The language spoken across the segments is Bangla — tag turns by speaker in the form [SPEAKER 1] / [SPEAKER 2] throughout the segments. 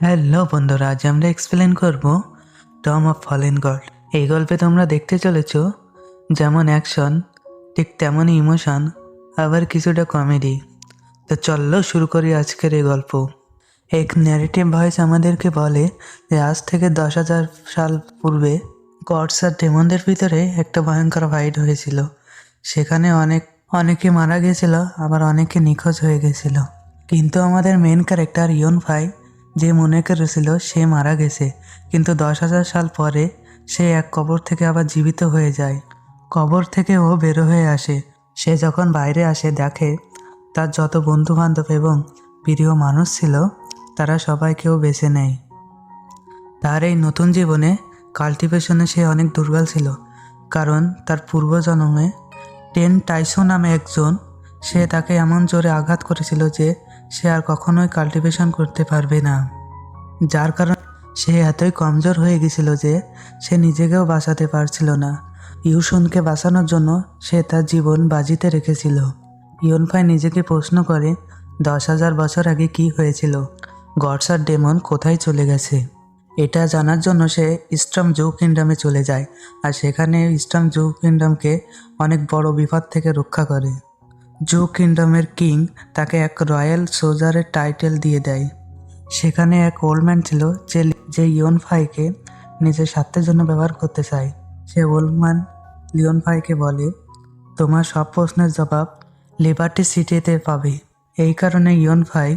[SPEAKER 1] হ্যালো বন্ধুরা, আজ আমরা এক্সপ্লেন করব টম অফ ফলেন গড। এই গল্পে তোমরা দেখতে চলেছ যেমন অ্যাকশন, ঠিক তেমনই ইমোশন, আবার কিছুটা কমেডি। তো চলো শুরু করি আজকের এই গল্প। এক ন্যারেটিভ ভয়েস আমাদেরকে বলে যে আজ থেকে 10,000 সাল পূর্বে গডস আর ডেমনদের ভিতরে একটা ভয়ঙ্কর ফাইট হয়েছিল। সেখানে অনেকে মারা গেছিল, আবার অনেকে নিখোঁজ হয়ে গেছিল। কিন্তু আমাদের মেন ক্যারেক্টার ইয়ন ফাই যে মনে করেছিল সে মারা গেছে, কিন্তু 10,000 সাল পরে সে এক কবর থেকে আবার জীবিত হয়ে যায়। কবর থেকে ও বের হয়ে আসে। সে যখন বাইরে আসে দেখে তার যত বন্ধু বান্ধব এবং প্রিয় মানুষ ছিল তারা সবাইকেও বেছে নেয়। তার এই নতুন জীবনে কাল্টিভেশনে সে অনেক দুর্বল ছিল, কারণ তার পূর্বজন্মে টেন টাইসো নামে একজন সে তাকে এমন জোরে আঘাত করেছিল যে সে আর কখনোই কাল্টিভেশন করতে পারবে না। যার কারণে সে এতই কমজোর হয়ে গেছিল যে সে নিজেকেও বাঁচাতে পারছিল না। ইউসুনকে বাঁচানোর জন্য সে তার জীবন বাজিতে রেখেছিল। ইয়নফাই নিজেকে প্রশ্ন করে 10,000 বছর আগে কি হয়েছিল, গডস আর ডেমন কোথায় চলে গেছে। এটা জানার জন্য সে ইস্টার্ন জু কিংডমে চলে যায়, আর সেখানে ইস্টার্ন জু কিংডমকে অনেক বড় বিপদ থেকে রক্ষা করে। জু কিংডমের কিং তাকে এক রয়্যাল সোলজারের টাইটেল দিয়ে দেয়। সেখানে এক ওল্ড ম্যান ছিল যে ইয়নফাইকে নিজের স্বার্থের জন্য ব্যবহার করতে চায়। সে ওল্ড ম্যান লিওনফাইকে বলে, তোমার সব প্রশ্নের জবাব লিবার্টি সিটিতে পাবে। এই কারণে ইয়নফাই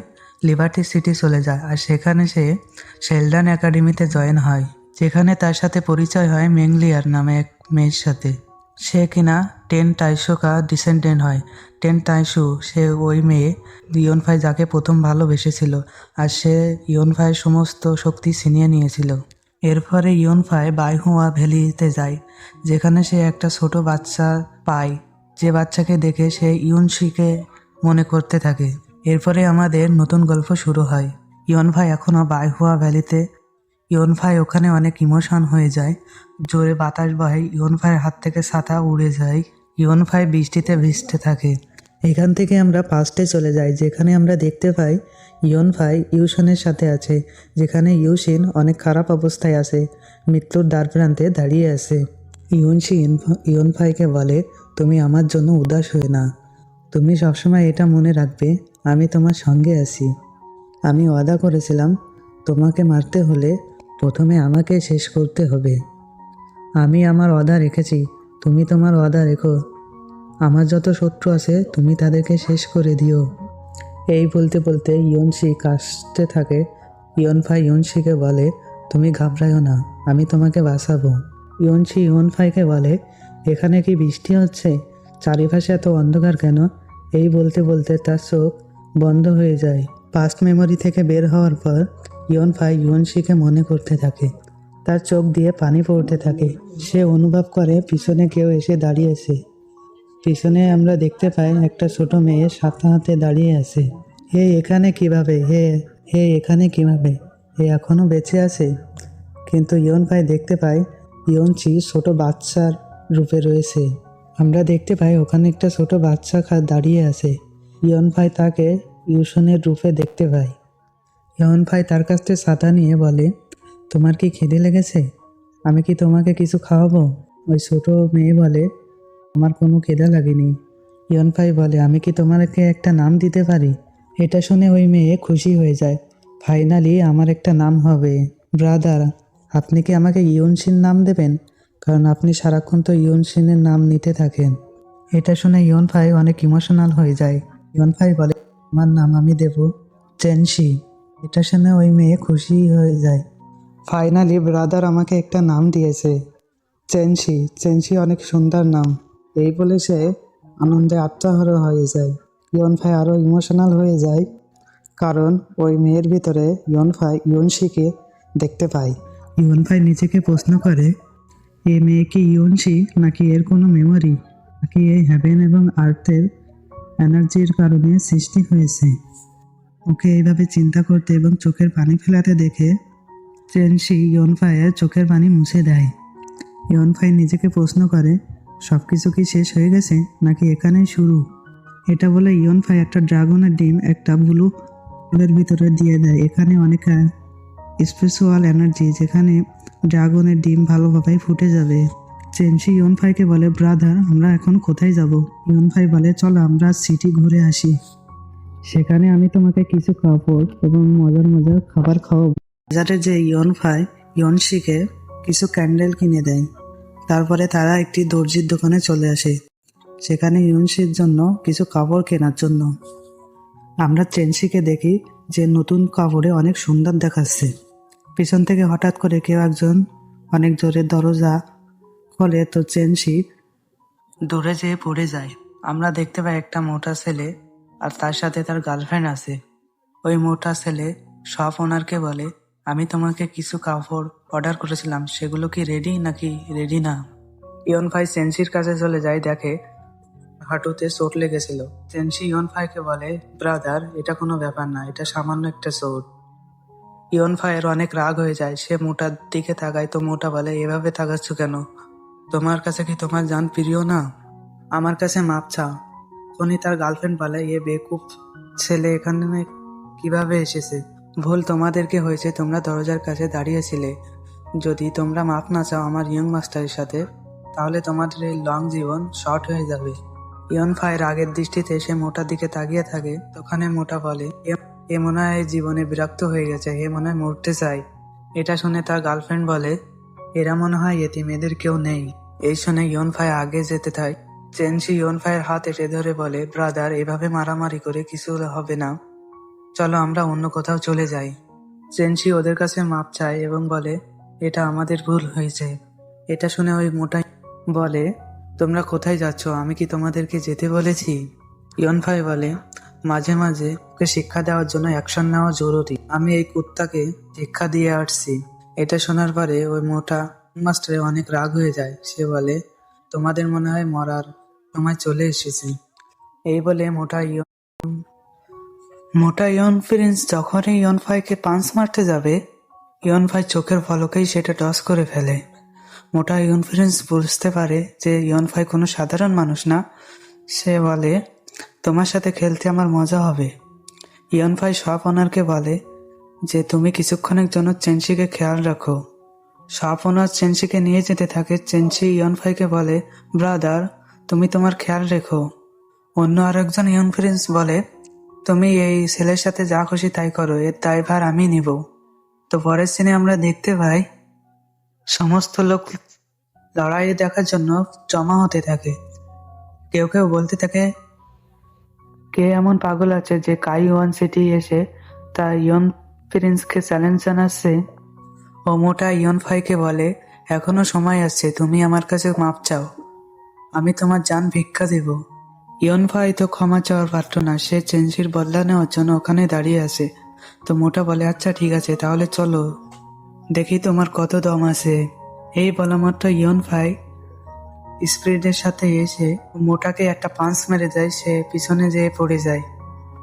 [SPEAKER 1] লিবার্টি সিটি চলে যায়, আর সেখানে সে শেলডন একাডেমিতে জয়েন হয়, যেখানে তার সাথে পরিচয় হয় মেংলিয়ার নামে এক মেয়ের সাথে। সে কিনা টেন টাইশোকা ডিসেন্ডেন্ট হয়। টেন টাইশু সে ওই মেয়ে ইয়নফাই যাকে প্রথম ভালোবেসেছিল, আর সে ইয়নফাইয়ের সমস্ত শক্তি ছিনিয়ে নিয়েছিল। এরপরে ইয়নফাই বাইহুয়া ভ্যালিতে যায়, যেখানে সে একটা ছোট বাচ্চা পায়, যে বাচ্চাকে দেখে সে ইউনশিকে মনে করতে থাকে। এরপরে আমাদের নতুন গল্প শুরু হয়। ইয়নফাই এখনও বাইহুয়া ভ্যালিতে। ইয়নফাই ওখানে অনেক ইমোশন হয়ে যায়। জোরে বাতাস বয়, ইয়নফাইয়ের হাত থেকে ছাতা উড়ে যায়। ইয়নফাই বৃষ্টিতে ভিজতে থাকে। এখান থেকে আমরা পাস্টে চলে যাই, যেখানে আমরা দেখতে পাই ইয়নফাই ইউশনের সাথে আছে, যেখানে ইউশিন অনেক খারাপ অবস্থায় আছে, মৃত্যুর দ্বারপ্রান্তে দাঁড়িয়ে আছে। ইয়নফাইকে বলে, তুমি আমার জন্য উদাস হয়ে না, তুমি সবসময় এটা মনে রাখবে আমি তোমার সঙ্গে আছি। আমি ওয়াদা করেছিলাম তোমাকে মারতে হলে প্রথমে আমাকে শেষ করতে হবে। আমি আমার ওয়াদা রেখেছি, তুমি তোমার ওয়াদা রেখো। আমার যত শত্রু আছে তুমি তাদেরকে শেষ করে দিও। এই বলতে বলতে ইয়নশি কাশতে থাকে। ইয়নফাই ইয়নশিকে বলে, তুমি ঘাবড়ায়ো না, আমি তোমাকে বাঁচাবো। ইয়নশি ইয়নফাইকে বলে, এখানে কি বৃষ্টি হচ্ছে, চারিপাশে এত অন্ধকার কেন? এই বলতে বলতে তার চোখ বন্ধ হয়ে যায়। পাস্ট মেমোরি থেকে বের হওয়ার পর ইয়নফাই ইয়নশিকে মনে করতে থাকে। তার চোখ দিয়ে পানি পড়তে থাকে। সে অনুভব করে পিছনে কেউ এসে দাঁড়িয়েছে। পিছনে আমরা দেখতে পাই একটা ছোট মেয়ে সাথে হাতে দাঁড়িয়ে আছে। হে এখানে কিভাবে, হে হে এখানে কিভাবে, হে এখনো বেঁচে আছে? কিন্তু ইয়নফাই দেখতে পাই ইয়নচি ছোট বাচ্চার রূপে রয়েছে। আমরা দেখতে পাই ওখানে একটা ছোট বাচ্চা দাঁড়িয়ে আছে। ইয়নফাই তাকে ইউশনের রূপে দেখতে পাই। ইয়নফাই তার কাছ থেকে ছাতা নিয়ে বলে, তোমার কি খিদে লেগেছে? আমি কি তোমাকে কিছু খাওয়াবো? ওই ছোট মেয়ে বলে, আমার কোনো খিদে লাগেনি। ইয়নফাই বলে, আমি কি তোমাকে একটা নাম দিতে পারি? এটা শুনে ওই মেয়ে খুশি হয়ে যায়। ফাইনালি আমার একটা নাম হবে। ব্রাদার, আপনি কি আমাকে ইয়নশিন নাম দেবেন? কারণ আপনি সারাক্ষণ তো ইয়নশিনের নাম নিতে থাকেন। এটা শুনে ইয়নফাই অনেক ইমোশনাল হয়ে যায়। ইয়নফাই বলে, আমার নাম আমি দেব চেনশি। এটা শুনে ওই মেয়ে খুশি হয়ে যায়। ফাইনালি ব্রাদার আমাকে একটা নাম দিয়েছে, চেনশি। চেনশি অনেক সুন্দর নাম। এই বলে সে আনন্দে আত্মহারা হয়ে যায়। ইয়নফাই আরও ইমোশনাল হয়ে যায়, কারণ ওই মেয়ের ভিতরে ইয়নফাই ইয়নশিকে দেখতে পায়। ইয়নফাই নিজেকে প্রশ্ন করে, এই মেয়ে কি ইয়নশি, নাকি এর কোনো মেমোরি, নাকি এই হ্যাভেন এবং আর্থের এনার্জির কারণে সৃষ্টি হয়েছে? ওকে এইভাবে চিন্তা করতে এবং চোখের পানি ফেলাতে দেখে চেনশি ইয়নফাইয়ের চোখের পানি মুছে দেয়। ইয়নফাই নিজেকে প্রশ্ন করে, সব কিছু কি শেষ হয়ে গেছে, নাকি এখানেই শুরু? এটা বলে ইয়নফাই একটা ড্রাগনের ডিম একটা ব্লু হোলের ভিতরে দিয়ে দেয়। এখানে অনেক
[SPEAKER 2] স্পেশাল এনার্জি, যেখানে ড্রাগনের ডিম ভালোভাবেই ফুটে যাবে। চেনশি ইয়নফাইকে বলে, ব্রাদার আমরা এখন কোথায় যাব? ইয়নফাই বলে, চলো আমরা সিটি ঘুরে আসি, সেখানে আমি তোমাকে কিছু কাপড় এবং মজার মজার খাবার খাওয়াবো। বাজারে যে ইয়নফাই ইয়নশিকে কিছু ক্যান্ডেল কিনে দেয়। তারপরে তারা একটি দর্জির দোকানে চলে আসে, সেখানে ইয়নশির জন্য কিছু কাপড় কেনার জন্য। আমরা চেনশিকে দেখি যে নতুন কাপড়ে অনেক সুন্দর দেখাচ্ছে। পিছন থেকে হঠাৎ করে কেউ একজন অনেক জোরে দরজা খোলে, তো চেনশি দৌড়ে যেয়ে পড়ে যায়। আমরা দেখতে পাই একটা মোটা ছেলে আর তার সাথে তার গার্লফ্রেন্ড আছে। ওই মোটা ছেলে শপ ওনারকে বলে, আমি তোমাকে কিছু কাপড় অর্ডার করেছিলাম, সেগুলো কি রেডি নাকি রেডি না? ইয়নফাই চেনশির কাছে চলে যায়, দেখে হাঁটুতে চোট লেগেছিল। চেনশি ইয়নফাইকে বলে, ব্রাদার এটা কোনো ব্যাপার না, এটা সামান্য একটা চোট। ইয়নফাইয়ের অনেক রাগ হয়ে যায়, সে মোটার দিকে তাকায়, তো মোটা বলে, এভাবে তাকাচ্ছ কেন? তোমার কাছে কি তোমার জান প্রিয় না? আমার কাছে মাপ চাও। উনি তার গার্লফ্রেন্ড বলে, এ বেকুব ছেলে এখানে কিভাবে এসেছে? ভুল তোমাদেরকে হয়েছে, তোমরা দরজার কাছে দাঁড়িয়েছিলে। যদি তোমরা মাপ না চাও আমার ইয়ং মাস্টারের সাথে, তাহলে তোমাদের এই লং জীবন শর্ট হয়ে যাবে। ইয়নফাই রাগের দৃষ্টিতে সে মোটার দিকে তাকিয়ে থাকে। তখন মোটা বলে, এ মনে হয় এই জীবনে বিরক্ত হয়ে গেছে, এ মনে হয় মরতে চায়। এটা শুনে তার গার্লফ্রেন্ড বলে, এরা মনে হয় এতিম, এদের কেউ নেই। এই শুনে ইয়নফাই আগে যেতে থাকে। চেনশি ইয়নফাইয়ের হাত এসে ধরে বলে, ব্রাদার এভাবে মারামারি করে কিছু হবে না, চলো আমরা অন্য কোথাও চলে যাই। চেনশি ওদের কাছে মাপ চায় এবং বলে, এটা আমাদের ভুল হয়েছে। এটা শুনে ওই মোটাই বলে, তোমরা কোথায় যাচ্ছ? আমি কি তোমাদেরকে যেতে বলেছি? ইয়নফাই বলে, মাঝে মাঝে ওকে শিক্ষা দেওয়ার জন্য অ্যাকশন নেওয়া জরুরি। আমি এই কুত্তাকে শিক্ষা দিয়ে আসছি। এটা শোনার পরে ওই মোটা মাস্টারে অনেক রাগ হয়ে যায়। সে বলে, তোমাদের মনে হয় মরার সময় চলে এসেছে। এই বলে মোটা ইয়নফ্রিন্স যখনই ইয়নফাইকে পাঞ্চ মারতে যাবে, ইয়নফাই চোখের পলকেই সেটা টস করে ফেলে। মোটা ইয়নফ্রিন্স বুঝতে পারে যে ইয়নফাই কোনো সাধারণ মানুষ না। সে বলে, তোমার সাথে খেলতে আমার মজা হবে। ইয়নফাই শপ ওনারকে বলে যে তুমি কিছুক্ষণের জন্য চেনশিকে খেয়াল রাখো। শপ ওনার চেনশিকে নিয়ে যেতে থাকে। চেনশি ইয়নফাইকে বলে, ব্রাদার তুমি তোমার খেয়াল রেখো। অন্য আরেকজন ইয়নফ্রিন্স বলে, তুমি এই ছেলের সাথে যা খুশি তাই করো, এর দায়ভার আমি নিব। তো পরের সিনে আমরা দেখতে পাই সমস্ত লোক লড়াই দেখার জন্য জমা হতে থাকে। কেউ কেউ বলতে থাকে, কে এমন পাগল আছে যে কাই ওয়ান সিটি এসে তা ইয়ন প্রিন্সকে চ্যালেঞ্জ জানাচ্ছে। ও মোটা ইয়নফাইকে বলে, এখনো সময় আছে, তুমি আমার কাছে মাপ চাও, আমি তোমার জান ভিক্ষা দেব। ইয়নফাই তো ক্ষমা চাওয়ার পাত্র না, সে চেনশির বদলা নেওয়ার জন্য ওখানে দাঁড়িয়ে আছে। তো মোটা বলে, আচ্ছা ঠিক আছে, তাহলে চলো দেখি তোমার কত দম আছে। এই বলা মাত্র ইয়নফাই স্পিডের সাথে এসে মোটাকে একটা পাঞ্চ মেরে দেয়। সে পিছনে যেয়ে পড়ে যায়।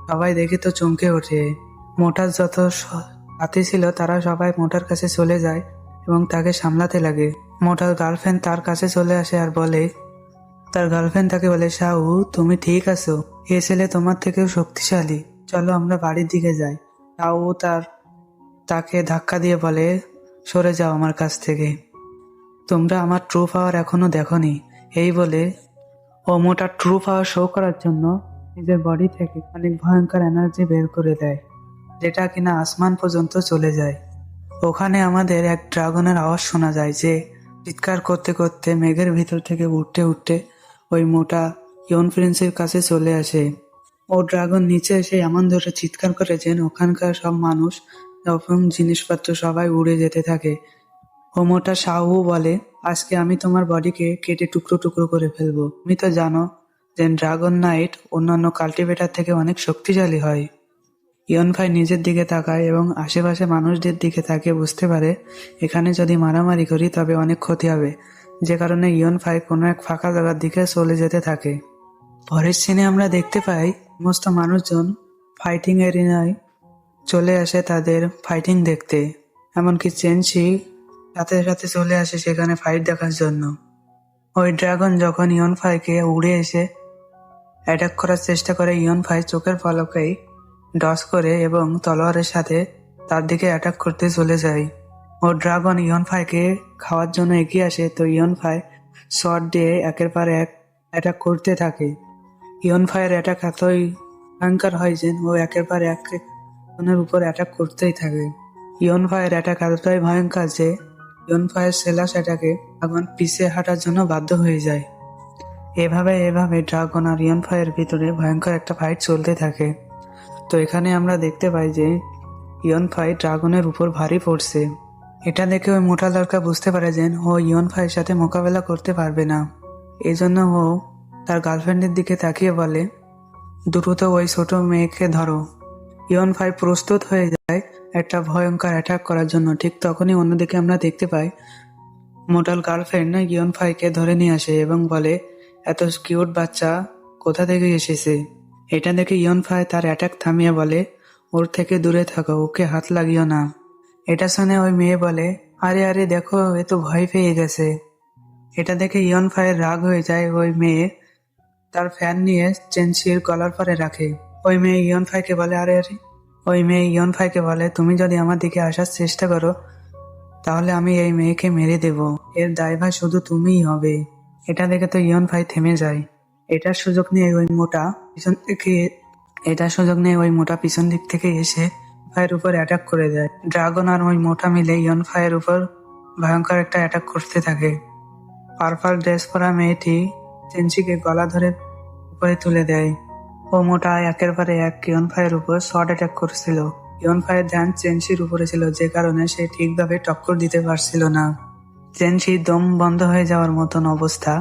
[SPEAKER 2] সবাই দেখে তো চমকে ওঠে। মোটার যত সাথী ছিল তারা সবাই মোটার কাছে চলে যায় এবং তাকে সামলাতে লাগে। মোটার গার্লফ্রেন্ড তার কাছে চলে আসে আর বলে, তার গার্লফ্রেন্ড তাকে বলে, শাহু তুমি ঠিক আছো? এ ছেলে তোমার থেকেও শক্তিশালী, চলো আমরা বাড়ির দিকে যাই। শাহু তাকে ধাক্কা দিয়ে বলে, সরে যাও আমার কাছ থেকে, তোমরা আমার ট্রু পাওয়ার এখনো দেখোনি। এই বলে ও মোটা ট্রু পাওয়ার শো করার জন্য নিজের বডি থেকে অনেক ভয়ঙ্কর এনার্জি বের করে দেয়, যেটা কিনা আসমান পর্যন্ত চলে যায়। ওখানে আমাদের এক ড্রাগনের আওয়াজ শোনা যায়, যে চিৎকার করতে করতে মেঘের ভিতর থেকে উঠতে উঠতে ওই মোটা ইয়নফ্রিন্সের কাছে চলে আসে। ও ড্রাগন নিচে এসে এমন ধরে চিৎকার করে যেন ওখানকার সব মানুষ এবং জিনিসপত্র সবাই উড়ে যেতে থাকে। ও মোটা শাহু বলে, আজকে আমি তোমার বডিকে কেটে টুকরো টুকরো করে ফেলবো। তুমি তো জানো যে ড্রাগন নাইট অন্যান্য কাল্টিভেটার থেকে অনেক শক্তিশালী হয়। ইয়নফাই নিজের দিকে তাকায় এবং আশেপাশে মানুষদের দিকে তাকিয়ে বুঝতে পারে এখানে যদি মারামারি করি তবে অনেক ক্ষতি হবে, যে কারণে ইয়নফাই কোনো এক ফাঁকা জায়গার দিকে চলে যেতে থাকে। পরের সিনে আমরা দেখতে পাই সমস্ত মানুষজন ফাইটিং এরিনায় চলে আসে তাদের ফাইটিং দেখতে। এমনকি চেনশি সাথে সাথে চলে আসে সেখানে ফাইট দেখার জন্য। ওই ড্রাগন যখন ইয়নফাইকে উড়ে এসে অ্যাটাক করার চেষ্টা করে, ইয়নফাই চোখের পলকেই ডস করে এবং তলোয়ারের সাথে তার দিকে অ্যাটাক করতে চলে যায়। ও ড্রাগন ইয়নফাইকে খাওয়ার জন্য এগিয়ে আসে, তো ইয়নফাই শট দিয়ে একের পর এক অ্যাটাক করতে থাকে। ইয়নফাইয়ের অ্যাটাক এতই ভয়ঙ্কর হয় যে ও একের পর এক জনের উপর অ্যাটাক করতেই থাকে। ইয়নফাইয়ের অ্যাটাক এতটাই ভয়ঙ্কর যে ইয়নফাইয়ের সেলাস অ্যাটাকে ড্রাগন পিছিয়ে হাঁটার জন্য বাধ্য হয়ে যায়। এভাবে ড্রাগন আর ইয়নফাইয়ের ভিতরে ভয়ঙ্কর একটা ফাইট চলতে থাকে। তো এখানে আমরা দেখতে পাই যে ইয়নফাই ড্রাগনের উপর ভারী পড়ছে। এটা দেখে ওই মোটা লড়কা বুঝতে পারে যে ও ইয়নফাইয়ের সাথে মোকাবেলা করতে পারবে না। এই জন্য ও তার গার্লফ্রেন্ডের দিকে তাকিয়ে বলে, দ্রুত ওই ছোট মেয়েকে ধরো। ইয়নফাই প্রস্তুত হয়ে যায় একটা ভয়ঙ্কর অ্যাটাক করার জন্য। ঠিক তখনই অন্যদিকে আমরা দেখতে পাই মোটাল গার্লফ্রেন্ড ইয়নফাইকে ধরে নিয়ে আসে এবং বলে, এত কিউট বাচ্চা কোথা থেকে এসেছে। এটা দেখে ইয়নফাই তার অ্যাটাক থামিয়ে বলে, ওর থেকে দূরে থাকো, ওকে হাত লাগিও না। এটা শুনে ওই মেয়ে বলে, আরে আরে দেখো, এ তো ভয় পেয়ে গেছে। এটা দেখে ইয়নফাইয়ের রাগ হয়ে যায়। ওই মেয়ে তার ফ্যান নিয়ে চেনসির গলার পরে রাখে। ওই মেয়ে ইয়নফাইকে বলে, আরে আরে ওই মেয়ে ইয়নফাইকে বলে, তুমি যদি আমার দিকে আসার চেষ্টা করো তাহলে আমি এই মেয়েকে মেরে দেব, এর দায়ভার শুধু তুমিই হবে। এটা দেখে তো ইয়নফাই থেমে যায়। এটার সুযোগ নিয়ে ওই মোটা পিছন থেকে পিছন দিক থেকে এসে ফায়ের উপর অ্যাটাক করে দেয়। ড্রাগন আর ওই মোটা মিলে ইয়নফাইয়ের উপর ভয়ঙ্কর একটা অ্যাটাক করতে থাকে। পার্পল ড্রেস পরা মেয়েটি চেনসিকে গলা ধরে উপরে তুলে দেয়। ও মোটা একের পরে এক ইয়নফাইয়ের উপর শর্ট অ্যাটাক করছিল। ইয়নফাইয়ের ধ্যান চেনসির উপরে ছিল, যে কারণে সে ঠিকভাবে টক্কর দিতে পারছিল না। চেনসির দম বন্ধ হয়ে যাওয়ার মতন অবস্থা।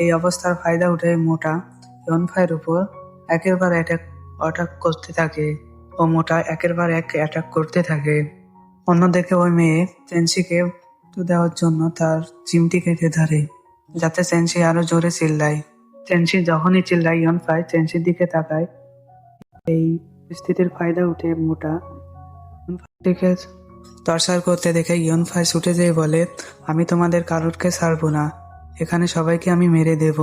[SPEAKER 2] এই অবস্থার ফায়দা উঠে মোটা ইয়নফাইয়ের উপর একের পর অ্যাটাক করতে থাকে। ও মোটা একের পর এক অ্যাটাক করতে থাকে। অন্যদিকে ওই মেয়ে চেনসিকে দেওয়ার জন্য তার চিমটি কেটে ধরে, যাতে চেনসি আরো জোরে চিল্লায়। চেনসি যখনই চিল্লায় ইয়নফাই চেনসির দিকে তাকায়। এই পরিস্থিতির ফায়দা উঠে মোটা ইয়নফাইকে টর্চার করতে দেখে ইয়নফাই ছুটে যেয়ে বলে, আমি তোমাদের কারোরকে ছাড়বো না, এখানে সবাইকে আমি মেরে দেব।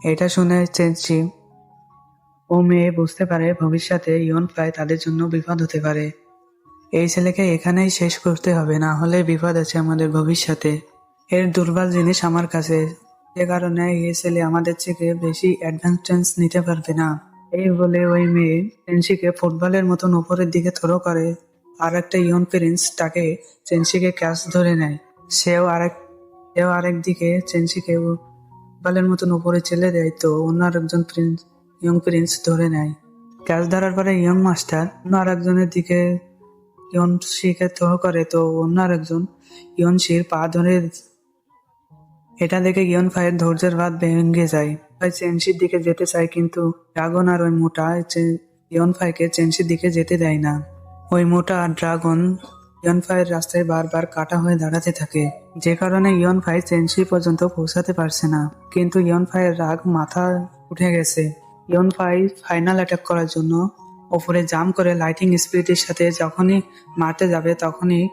[SPEAKER 2] এটা শুনে চেনসি ও মেয়ে বুঝতে পারে ভবিষ্যতে ইয়নফাই তাদের জন্য বিপদ হতে পারে। এই ছেলেকে এখানেই শেষ করতে হবে, না হলে বিপদ আছে আমাদের ভবিষ্যতে। এর দুর্বল জিনিস আমার কাছে, যে কারণে এই ছেলে আমাদের থেকে বেশি অ্যাডভান্টেজ নিতে পারবে না। এই বলে ওই মেয়ে চেনসিকে ফুটবলের মতন উপরের দিকে থ্রো করে। আর একটা ইয়ন প্রিন্স তাকে চেনসিকে ক্যাচ ধরে নেয়। সেও আরেক দিকে চেনসিকে ফুটবলের মতন উপরে চেলে দেয়, তো অন্য আরেকজন ইয়ং প্রিন্স ধরে নেয়। ক্যাচ ধরার পরে ইয়ং মাস্টার অন্য আরেকজনের দিকে ইয়নশিকে থ্রো করে, তো অন্য আরেকজন ইয়নশির পা ধরে। এটা দেখে ইয়নফাইয়ের ধৈর্যের বাঁধ ভেঙে যায়। ভাই চেনসির দিকে যেতে চায়, কিন্তু ড্রাগন আর ওই মোটা ইয়নফাইকে চেনসির দিকে যেতে দেয় না। ওই মোটা আর ড্রাগন ইয়নফাইয়ের রাস্তায় বারবার কাটা হয়ে দাঁড়াতে থাকে, যে কারণে ইয়নফাই চেনসি পর্যন্ত পৌঁছাতে পারছে না। কিন্তু ইয়নফাইয়ের রাগ মাথা উঠে গেছে। ইয়নফাই ফাইনাল অ্যাটাক করার জন্য ওপরে জাম্প করে লাইটিং স্পিডের সাথে যখনই মারতে যাবে, তখনই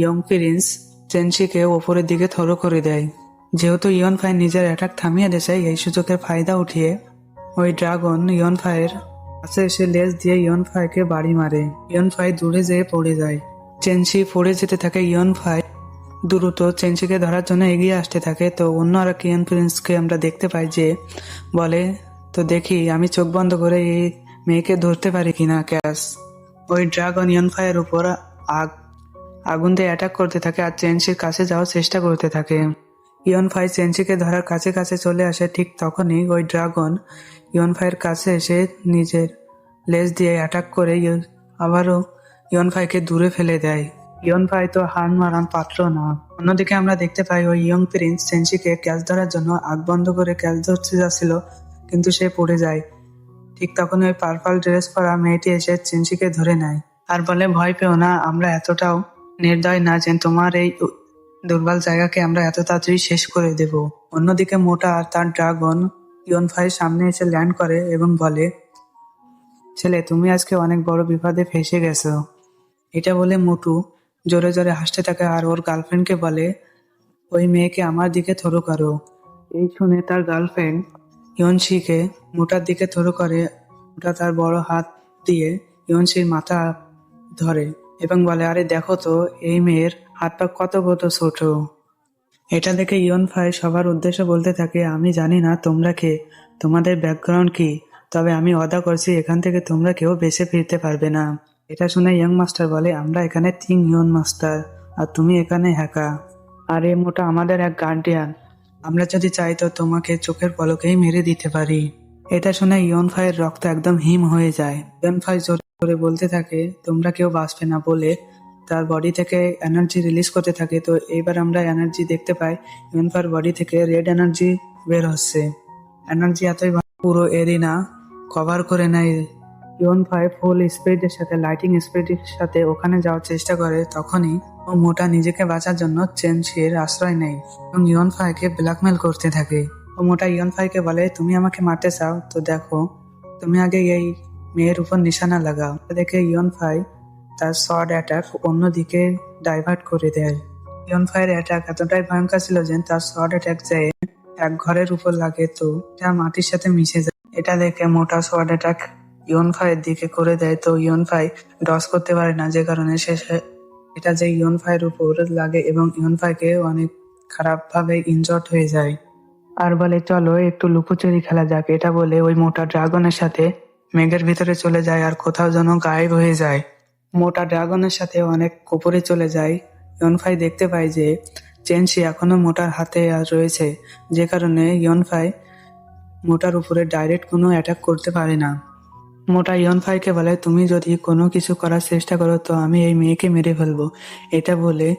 [SPEAKER 2] ইয়ং প্রিন্স চেনসিকে ওপরের দিকে থ্রো করে দেয়। যেহেতু ইয়নফাই নিজের অ্যাটাক থামিয়ে দিয়েছে, এই সুযোগের ফায়দা উঠিয়ে ওই ড্রাগন ইয়নফাইয়ের কাছে এসে লেজ দিয়ে ইয়নফাইকে বাড়ি মারে। ইয়নফাই দূরে যেয়ে পড়ে যায়। চেনসি পড়ে যেতে থাকে। ইয়নফাই দ্রুত চেনসিকে ধরার জন্য এগিয়ে আসতে থাকে, তো অন্য আর এক ইয়ন প্রিন্সকে আমরা দেখতে পাই যে বলে, তো দেখি আমি চোখ বন্ধ করে এই মেয়েকে ধরতে পারি কিনা ক্যাশ। ওই ড্রাগন ইয়নফাইয়ের উপর আগুন দিয়ে অ্যাটাক করতে থাকে আর চেনসির কাছে যাওয়ার চেষ্টা করতে থাকে। ইয়নফাই চেনসিকে ধরার কাছে কাছে চলে আসে। ঠিক তখনই ওই ড্রাগন ইয়নফাইয়ের কাছে এসে নিজের লেজ দিয়ে অ্যাটাক করে আবারও ইয়নফাইকে দূরে ফেলে দেয়। ইয়নফাই তো হার মারান পাত্র না। অন্যদিকে আমরা দেখতে পাই ওই ইয়ং প্রিন্স চেনসিকে ক্যাচ ধরার জন্য আগ বন্ধ করে ক্যাচ ধরতে যাচ্ছিল, কিন্তু সে পড়ে যায়। ঠিক তখন ওই পার্পল ড্রেস পরা মেয়েটি এসে চেনসিকে ধরে নেয় আর বলে, ভয় পেও না, আমরা এতটাও নির্দয় না যে তোমার এই দুর্বল জায়গাকে আমরা এত তাড়াতাড়ি শেষ করে দেব। অন্যদিকে মোটা আর তার ড্রাগন ইয়নফাইয়ের সামনে এসে ল্যান্ড করে এবং বলে, ছেলে তুমি আজকে অনেক বড় বিপদে ফেসে গেছো। এটা বলে মোটু জোরে জোরে হাসতে থাকে আর ওর গার্লফ্রেন্ডকে বলে, ওই মেয়েকে আমার দিকে থ্রো করো। এই শুনে তার গার্লফ্রেন্ড ইয়নশিকে মোটার দিকে থ্রো করে। মোটা তার বড় হাত দিয়ে ইয়নশির মাথা ধরে এবং বলে, আরে দেখো তো এই মেয়ের হাত পা কত কত ছোট। এটা দেখে ইয়ন ফাই সবার উদ্দেশ্যে বলতে থাকে, আমি জানি না তোমরা কে, তোমাদের ব্যাকগ্রাউন্ড কি, তবে আমি ওয়াদা করছি এখান থেকে তোমরা কেউ বেঁচে ফিরতে পারবে না। এটা শুনে ইয়ং মাস্টার বলে, আমরা এখানে 3 ইয়ন মাস্টার, আর তুমি এখানে হ্যাকা। আর এ মোটা আমাদের এক গার্ডিয়ান, আমরা যদি চাই তো তোমাকে চোখের পলকেই মেরে দিতে পারি। এটা শুনে ইয়ন ফাইয়ের রক্ত একদম হিম হয়ে যায়। ইয়ন ফাই জোরে করে বলতে থাকে, তোমরা কেউ বাঁচবে না বলে তার বডি থেকে এনার্জি রিলিজ করতে থাকে। তো এইবার আমরা এনার্জি দেখতে পাই, ইয়ন ফাইয়ের বডি থেকে রেড এনার্জি বের হচ্ছে। এনার্জি এতই পুরো এরিনা কভার করে নেয়। ইয়ন ফাই ফুল স্পিডের সাথে, লাইটিং স্পিডের সাথে ওখানে যাওয়ার চেষ্টা করে। তখনই ও মোটা নিজেকে বাঁচার জন্য চেনশির আশ্রয় নেয় এবং ইয়ন ফাইকে ব্ল্যাকমেল করতে থাকে। ও মোটা ইয়ন ফাইকে বলে, তুমি আমাকে মারতে চাও তো দেখো, তুমি আগে এই মেয়ের উপর নিশানা লাগাও। দেখে ইয়ন ফাই তার শর্ট অ্যাটাক অন্যদিকে ডাইভার্ট করে দেয়। ইয়ন ফাইয়ের অ্যাটাক এতটাই ভয়ঙ্কর ছিল যে তার শর্ট অ্যাটাক যায় এক ঘরের উপর লাগে, তো এটা মাটির সাথে মিশে যায়। এটা দেখে মোটা শর্ট অ্যাটাক ইয়ন ফাইয়ের দিকে করে দেয়, তো ইয়ন ফাই ডস করতে পারে না, যে কারণে এটা যে ইয়ন ফাইয়ের উপর লাগে এবং ইয়ন ফাইকে অনেক খারাপ ভাবে ইনজর্ড হয়ে যায়। আর বলে, চলো একটু লুকোচুরি খেলা যাক। এটা বলে ওই মোটা ড্রাগনের সাথে মেঘের ভিতরে চলে যায় আর কোথাও যেন গায়েব হয়ে যায়। মোটা ড্রাগনের সাথে অনেক উপরে চলে যায়। ইয়নফাই দেখতে পায় যে চেনশি এখনো মোটার হাতে রয়েছে, যে কারণে ইয়নফাই মোটার উপরে ডাইরেক্ট কোনো অ্যাটাক করতে পারে না। মোটা ইয়নফাইকে বলে, তুমি যদি কোনো কিছু করার চেষ্টা করো তো আমি এই মেয়েকে মেরে ফেলবো। এটা বলে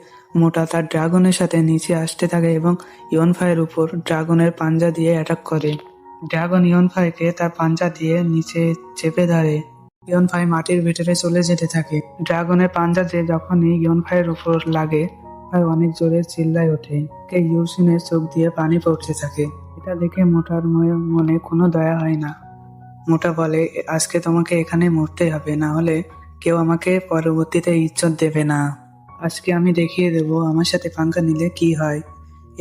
[SPEAKER 2] মোটা তার ড্রাগনের সাথে নিচে আসতে থাকে এবং ইয়নফাইয়ের উপর ড্রাগনের পাঞ্জা দিয়ে অ্যাটাক করে। ড্রাগন ইয়নফাইকে তার পাঞ্জা দিয়ে নিচে চেপে ধরে। ইয়নফাই মাটির ভিতরে চলে যেতে থাকে। ড্রাগনের পাঞ্জা দিয়ে যখনই ইয়নফাইয়ের উপর লাগে, ভাই অনেক জোরে চিল্লায় ওঠে। ইউসিনের চোখ দিয়ে পানি পড়তে থাকে। এটা দেখে মোটার মনে কোনো দয়া হয় না। মোটা বলে, আজকে তোমাকে এখানে মরতে হবে, না হলে কেউ আমাকে পরবর্তীতে ইজ্জত দেবে না। আজকে আমি দেখিয়ে দেব আমার সাথে পাঙ্গা নিলে কি হয়।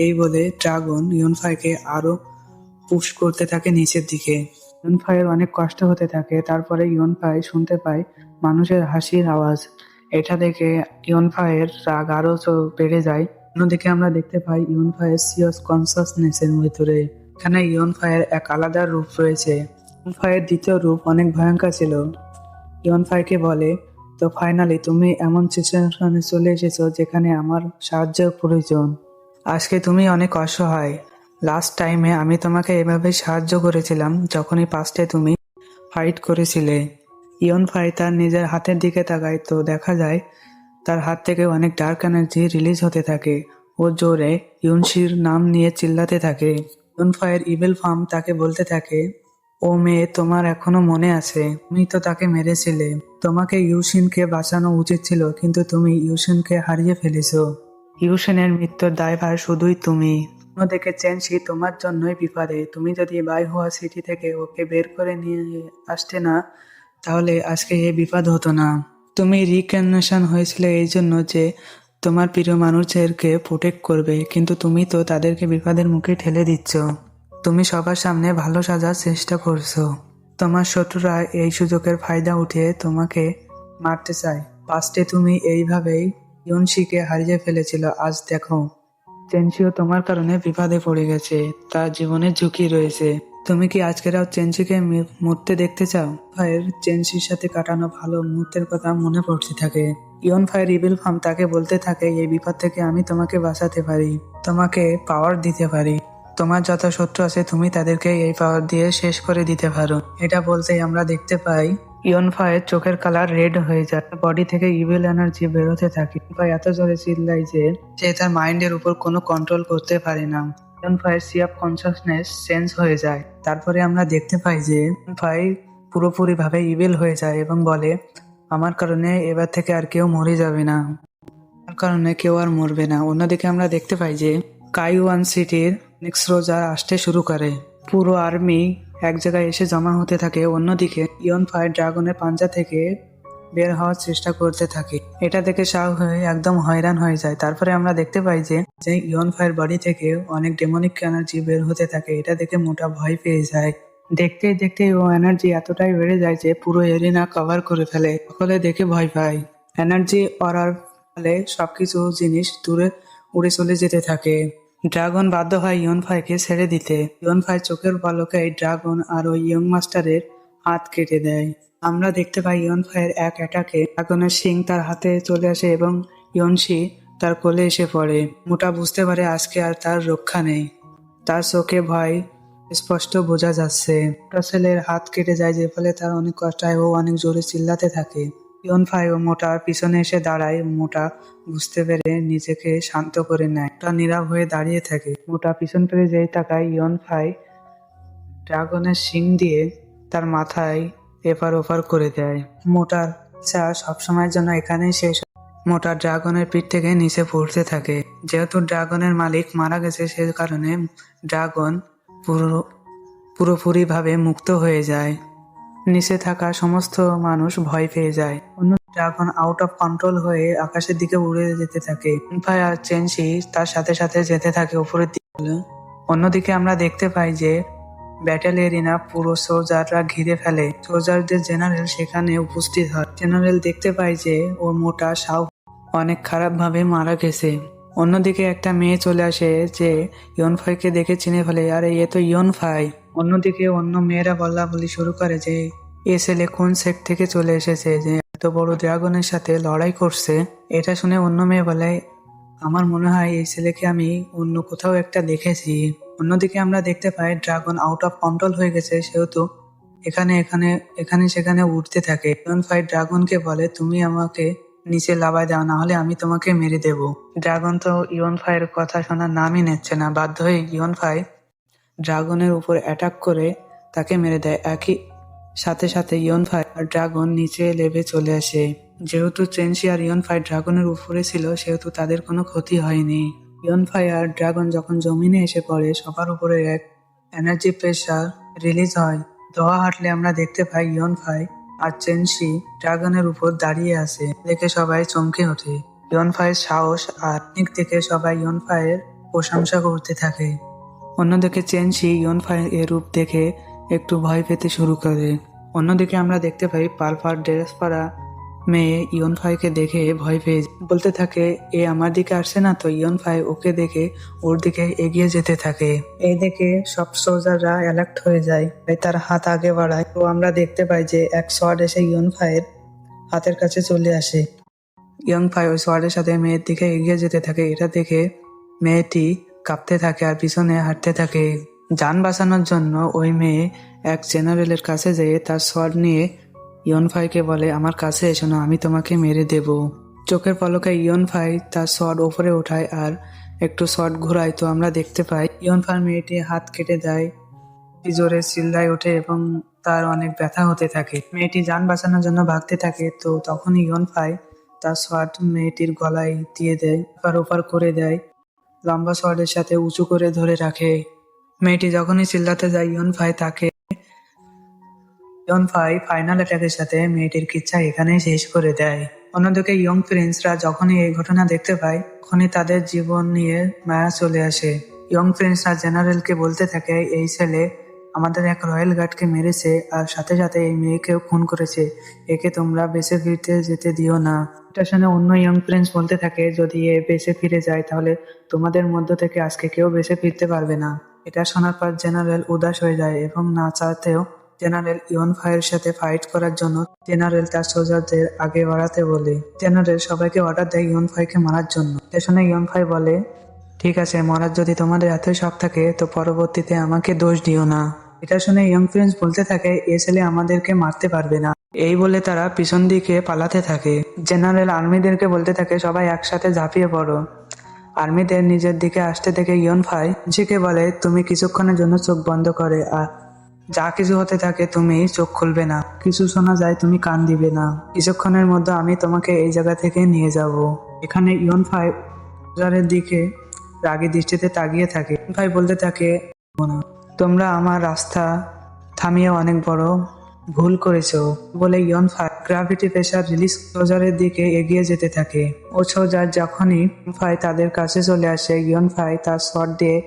[SPEAKER 2] এই বলে ড্রাগন ইয়নফাইকে আরো পুশ করতে থাকে নিচের দিকে। ইয়নফাইয়ের অনেক কষ্ট হতে থাকে। তারপরে ইয়নফাই শুনতে পায় মানুষের হাসির আওয়াজ। এটা দেখে ইয়নফাইয়ের রাগ আরো বেড়ে যায়। অন্যদিকে আমরা দেখতে পাই ইয়নফাইয়ের সিওস কনসাসনেসের ভিতরে। এখানে ইয়নফাইয়ের এক আলাদা রূপ রয়েছে। ইয়নফাইয়ের দ্বিতীয় রূপ অনেক ভয়ঙ্কর ছিল। ইয়নফাইকে বলে, তো ফাইনালি তুমি এমন সিচুয়েশনে চলে এসেছো যেখানে আমার সাহায্যের প্রয়োজন। আজকে তুমি অনেক অসহায়। লাস্ট টাইমে আমি তোমাকে এভাবে সাহায্য করেছিলাম যখনই পাস্টে তুমি ফাইট করেছিলে। ইয়নফাই তার নিজের হাতের দিকে তাকায়, তো দেখা যায় তার হাত থেকে অনেক ডার্ক এনার্জি রিলিজ হতে থাকে। ও জোরে ইউনশির নাম নিয়ে চিল্লাতে থাকে। ইয়নফাইয়ের ইভিল ফার্ম তাকে বলতে থাকে, ও মেয়ে, তোমার এখনো মনে আছে, তুমি তো তাকে মেরেছিলে। তোমাকে ইউশিনকে বাঁচানো উচিত ছিল, কিন্তু তুমি ইউশিনকে হারিয়ে ফেলেছো। ইউশিনের মৃত্যুর দায়ভার শুধুই তুমি। অন্যদিকে চেনশি তোমার জন্যই বিপদে। তুমি যদি বাইহুয়া সিটি থেকে ওকে বের করে নিয়ে আসতে না, তাহলে আজকে এই বিপদ হতো না। তুমি রিইনকার্নেশন হয়েছিলে এই জন্য যে তোমার প্রিয় মানুষদেরকে প্রোটেক্ট করবে, কিন্তু তুমি তো তাদেরকে বিপদের মুখে ঠেলে দিচ্ছ। তুমি সবার সামনে ভালো সাজার চেষ্টা করছো। তোমার শত্রুরা এই সুযোগের ফায়দা উঠিয়ে তোমাকে মারতে চায়। পাস্টে তুমি এইভাবেই ইয়নশিকে হারিয়ে ফেলেছিল। আজ দেখো, চেনশিও তোমার কারণে বিপদে পড়ে গেছে, তার জীবনের ঝুঁকি রয়েছে। তুমি কি আজকেরাও চেনশিকে মরতে দেখতে চাও? ফায়ের চেনশির সাথে কাটানো ভালো মুহূর্তের কথা মনে পড়তে থাকে। ইয়ন ফায়ার ইভিল ফার্ম তাকে বলতে থাকে, এই বিপদ থেকে আমি তোমাকে বাঁচাতে পারি, তোমাকে পাওয়ার দিতে পারি। তোমার যত শত্রু আছে তুমি তাদেরকে এই পাওয়ার দিয়ে শেষ করে দিতে পারো। এটা বলতেই আমরা দেখতে পাই ইয়নফায়ের চোখের কালার রেড হয়ে যায়, বডি থেকে ইভিল এনার্জি বেরোতে থাকে। ইয়নফাই এত জোরে চিল্লায় যে সে তার মাইন্ডের উপর কোনো কন্ট্রোল করতে পারে না। ইয়নফায়ের সি অফ কনসাসনেস চেঞ্জ হয়ে যায়। তারপরে আমরা দেখতে পাই যে ইয়নফাই পুরোপুরি ভাবে ইভিল হয়ে যায় এবং বলে, আমার কারণে এবার থেকে আর কেউ মরে যাবে না, আমার কারণে কেউ আর মরবে না। অন্যদিকে আমরা দেখতে পাই যে কাইওয়ান সিটির নেক্সট রোজার আসতে শুরু করে। পুরো আর্মি এক জায়গায় এসে জমা হতে থাকে। অন্যদিকে ইয়নফাই ড্রাগনের পাঞ্জা থেকে বের হওয়ার চেষ্টা করতে থাকে। এটা দেখে শাও হয়ে একদম হয়রান হয়ে যায়। তারপরে আমরা দেখতে পাই যে ইয়নফাইয়ের বডি থেকে অনেক ডেমনিক এনার্জি বের হতে থাকে। এটা দেখে মোটা ভয় পেয়ে যায়। দেখতে দেখতে ও এনার্জি এতটাই বেড়ে যায় যে পুরো এরিনা কভার করে ফেলে। সকলে দেখে ভয় পায়। এনার্জি অরার ফলে সবকিছু জিনিস দূরে উড়ে চলে যেতে থাকে। ড্রাগন বাধ্য হয় ইয়নফাইকে ছেড়ে দিতে। ইয়নফাই চোখের পলকে ড্রাগন আর ওই ইয়ং মাস্টারের হাত কেটে দেয়। আমরা দেখতে পাই ইয়নফাইয়ের এক অ্যাটাকে ড্রাগনের শিং তার হাতে চলে আসে এবং ইয়নশি তার কোলে এসে পড়ে। মোটা বুঝতে পারে আজকে আর তার রক্ষা নেই। তার চোখে ভয় স্পষ্ট বোঝা যাচ্ছে। মোটা ছেলের হাত কেটে যায়, যে ফলে তার অনেক কষ্ট হয়। ও অনেক জোরে চিল্লাতে থাকে। ইয়নফাই ও মোটার পিছনে এসে দাঁড়ায়। মোটা বুঝতে পেরে নিজেকে শান্ত করে নেয়। মোটা নীরব হয়ে দাঁড়িয়ে থাকে। মোটা পিছন ফিরে যেই তাকায়, ইয়নফাই ড্রাগনের শিং দিয়ে তার মাথায় এপার ওপার করে দেয়। মোটার চা সবসময়ের জন্য এখানেই শেষ হয়। মোটা ড্রাগনের পিঠ থেকে নিচে পড়তে থাকে। যেহেতু ড্রাগনের মালিক মারা গেছে, সে কারণে ড্রাগন পুরোপুরিভাবে মুক্ত হয়ে যায়। নিচে থাকা সমস্ত মানুষ ভয় পেয়ে যায়। অন্য ড্রাগন আউট অফ কন্ট্রোল হয়ে আকাশের দিকে উড়ে যেতে থাকে। ইনফাই আর চেনসি তার সাথে সাথে যেতে থাকে উপরের দিকে। অন্যদিকে আমরা দেখতে পাই যে ব্যাটেল এরিনা পুরো সোলজাররা ঘিরে ফেলে। সোলজারদের জেনারেল সেখানে উপস্থিত হয়। জেনারেল দেখতে পায় যে ও মোটা সাউ অনেক খারাপভাবে মারা গেছে। অন্যদিকে একটা মেয়ে চলে আসে যে ইয়নফাইকে দেখে চিনে ফেলে, আরে এ তো ইয়নফাই। অন্যদিকে অন্য মেয়েরা বলা বলি শুরু করে যে এ ছেলে কোন সেট থেকে চলে এসেছে যে এত বড় ড্রাগনের সাথে লড়াই করছে। এটা শুনে অন্য মেয়ে বলে, আমার মনে হয় এই ছেলেকে আমি অন্য কোথাও একটা দেখেছি। অন্যদিকে আমরা দেখতে পাই ড্রাগন আউট অফ কন্ট্রোল হয়ে গেছে, সেহেতু এখানে এখানে এখানে সেখানে উঠতে থাকে। ইয়নফাই ড্রাগনকে বলে, তুমি আমাকে নিচে লাবায় দাও, না হলে আমি তোমাকে মেরে দেব। ড্রাগন তো ইয়নফাইয়ের কথা শোনার নামই নিচ্ছে না। বাধ্য হয়ে ইয়নফাই ড্রাগনের উপর অ্যাটাক করে তাকে মেরে দেয়। একই সাথে সাথে ইয়নফাই আর ড্রাগন নিচে লেবে চলে আসে। যেহেতু চেনসি আর ইয়নফাই ড্রাগনের উপরে ছিল, সেহেতু তাদের কোনো ক্ষতি হয়নি। ইয়নফাই আর ড্রাগন যখন জমিনে এসে পড়ে, সবার উপরে এক এনার্জি প্রেসার রিলিজ হয়। দোয়া হাঁটলে আমরা দেখতে পাই ইয়নফাই আর চেনসি ড্রাগনের উপর দাঁড়িয়ে আছে। দেখে সবাই চমকে ওঠে। ইয়নফাইয়ের সাহস আর টেকনিক দেখে সবাই ইয়নফাইয়ের প্রশংসা করতে থাকে। অন্যদিকে চেনসি ইয়নফাই এর রূপ দেখে একটু ভয় পেতে শুরু করে। অন্যদিকে আমরা দেখতে পাই পালপার ড্রেস পরা মেয়ে ইয়নফাইকে দেখে ভয় পেয়ে বলতে থাকে, এ আমার দিকে আসছে না তো। ইয়নফাই ওকে দেখে ওর দিকে এগিয়ে যেতে থাকে। এই দেখে সব সোলজাররা অ্যালার্ট হয়ে যায়, তাই তার হাত আগে বাড়ায়। তো আমরা দেখতে পাই যে এক শট এসে ইয়নফাইয়ের হাতের কাছে চলে আসে। ইয়নফাই ওই সোয়ার্ডের সাথে মেয়ের দিকে এগিয়ে যেতে থাকে। এটা দেখে মেয়েটি কাঁপতে থাকে আর পিছনে হাঁটতে থাকে। যান বাঁচানোর জন্য ওই মেয়ে এক জেনারেলের কাছে যেয়ে তার সোয়ার্ড নিয়ে ইয়নফাইকে বলে, আমার কাছে এসো না, আমি তোমাকে মেরে দেব। চোখের পলকে ইয়নফাই তার সোয়ার্ড ওপরে ওঠায় আর একটু শট ঘোরায়। তো আমরা দেখতে পাই ইয়নফাই মেয়েটি হাত কেটে দেয়। জোরে চিল্লায় ওঠে এবং তার অনেক ব্যথা হতে থাকে। মেয়েটি যান বাঁচানোর জন্য ভাগতে থাকে। তো তখনই ইয়নফাই তার শট মেয়েটির গলায় দিয়ে দেয়, এপার ওপার করে দেয়, লম্বা শটের সাথে উঁচু করে ধরে রাখে। মেয়েটি যখনই চিল্লাতে যায়, ইয়নফাই ফাইনাল অ্যাটাকের সাথে মেয়েটির কিচ্ছা এখানেই শেষ করে দেয়। অন্যদিকে ইয়ং প্রিন্সরা যখনই এই ঘটনা দেখতে পায়, তখনই তাদের জীবন নিয়ে মায়া চলে আসে। ইয়ং প্রিন্সরা জেনারেলকে বলতে থাকে, এই ছেলে আমাদের এক রয়্যাল গার্ডকে মেরেছে আর সাথে সাথে এই মেয়েকেও খুন করেছে। একে তোমরা বেঁচে ফিরতে যেতে দিও না। এটা শুনে অন্য ইয়ং প্রিন্স বলতে থাকে, যদি এ বেঁচে ফিরে যায় তাহলে তোমাদের মধ্য থেকে আজকে কেউ বেঁচে ফিরতে পারবে না। এটা শোনার পর জেনারেল উদাস হয়ে যায় এবং না চাইতেও জেনারেল ইয়নফাইয়ের সাথে ফাইট করার জন্য জেনারেল তার সোলজারদের আগে বাড়াতে বলে। জেনারেল সবাইকে অর্ডার দেয় ইয়নফাইকে মারার জন্য। এটা শুনে ইয়নফাই বলে, ঠিক আছে, মরার যদি তোমাদের এতই শখ থাকে তো পরবর্তীতে আমাকে দোষ দিও না। এটা শুনে ইয়ং প্রিন্স বলতে থাকে, এ ছেলে আমাদেরকে মারতে পারবে না। এই বলে তারা পিছন দিকে পালাতে থাকে। জেনারেল আর্মিদেরকে বলতে থাকে, সবাই একসাথে ঝাঁপিয়ে পড়ো। আর্মিদের নিজের দিকে আসতে দেখে ইয়নফাই চেনসিকে বলে, তুমি কিছুক্ষণের জন্য চোখ বন্ধ করে আর যা কিছু হতে থাকে তুমি চোখ খুলবে না। কিছু শোনা যায় তুমি কান দিবে না। কিছুক্ষণের মধ্যে আমি তোমাকে এই জায়গা থেকে নিয়ে যাব। এখানে ইয়নফাই সোলজারের দিকে রাগী দৃষ্টিতে তাকিয়ে থাকে। ইয়নফাই বলতে থাকে, তোমরা আমার রাস্তা থামিয়ে অনেক বড় ভুল করেছো বলে ইয়নফাই গ্র্যাভিটি প্রেসার রিলিজ সোলজারের দিকে এগিয়ে যেতে থাকে। ও সোলজার যখনই ইয়নফাই তাদের কাছে চলে আসে, ইয়নফাই তার শট দিয়ে